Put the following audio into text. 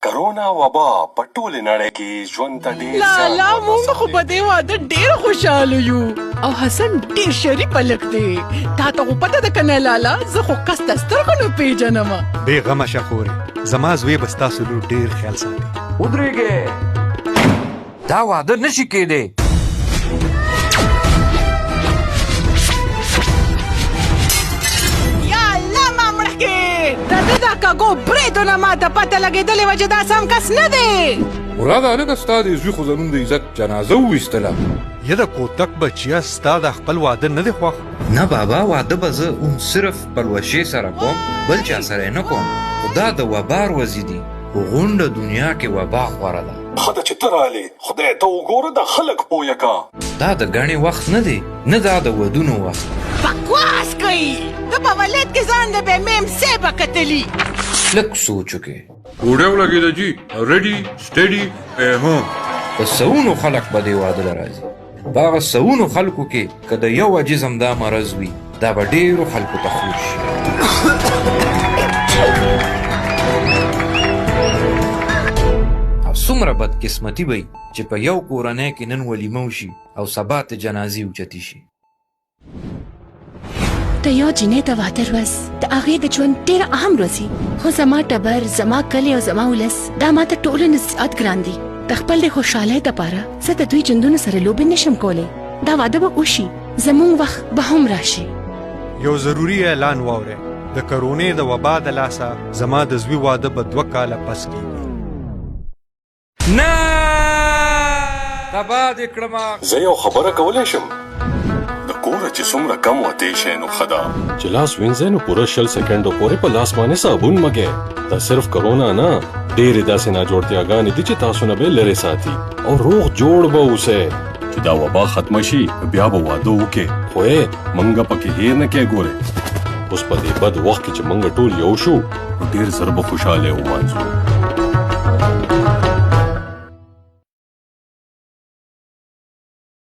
کرونا وبا په ټولې نړۍ کې ژوند ته ډېر لالا مونږ خو په دې واده ډېر خوشاله یو او حسن ډېر شریف هلک دی. تا ته خو پته ده که نه لالا، زه خو کس ته سترګو نه پېژنم. بې غمه شه خورې، زما زوی به ستاسو لور ډېر خیال ساتي. ودرېږئ، دا واده نشي کېدی. د ده دا کږو برېتونه ما ته پته لګېدلې وه چې دا سم کس نه دی. مراده هلکه ستا د زوی خو زموږ د عزت جنازه وویستله. یه د کوتک بچیه ستا د خپل واده نه دی خوښ؟ نه بابا، واده به زه اون صرف پلوشې سره کوم، بل چا سره نه کوم. خو دا د وبا روزي دي، په غونډه دنیا کې وبا خوره ده. ښه ده چې ته رالې، خدای ته وګوره د خلک پویه کا. دا د ګڼې وخت نه دی، نه دا د ودونو وخت. بکواس کوي، ته په ولید کې ځان د به میم سی به کتلي. لږ سوچ وکړې. ګوډه ولګېده جي، ریډي سټډي ایهو. په سوونو خلک به دې واده له راځي. په هغه سوونو خلکو کې که د یو عجزم دا مرض وي، دا به ډېرو خلکو ته خور شي. او څومره بدقسمتي به چې په یو کورنۍ کې نن ولیمه وشي او سبا ته جنازې اوچتې شي. د یو جینۍ د واده ورځ د هغې د ژوند ډېره اهم ورځ وي، خو زما ټبر، زما کلی او زما ولس دا ماته ټولو نه زیات ګران دي. د خپل د خوشحالۍ دپاره زه د دوی ژوندونو سره لوبې نشم کولی. دا واده به وشي، زموږ وخت به هم راشي. یو ضروري اعلان واورئ، د کرونې د وبا د لاسه زما د زوی واده به 2 کاله پس کېږي. نه تباه دې کړمه. زه یو خبره کولی شم. د کوره چې څومره کم وتې شی نو ښه ده چې لاس وینځئ نو پوره 60 سکنډو پورې په لاس باندې صابون مږئ. دا صرف کرونا نه، ډېرې داسې ناجوړتیاګانې دي چې تاسو نه به لرې ساتي او روغ جوړ به اوسئ. چې دا وبا ختمه شي بیا به واده وکړې، خو موږ پکې هېر نه کې ګورئ. اوس په دې بد وخت کې چې موږ ټول یو شو، نو ډېر زر به خوشحاله ومانځو.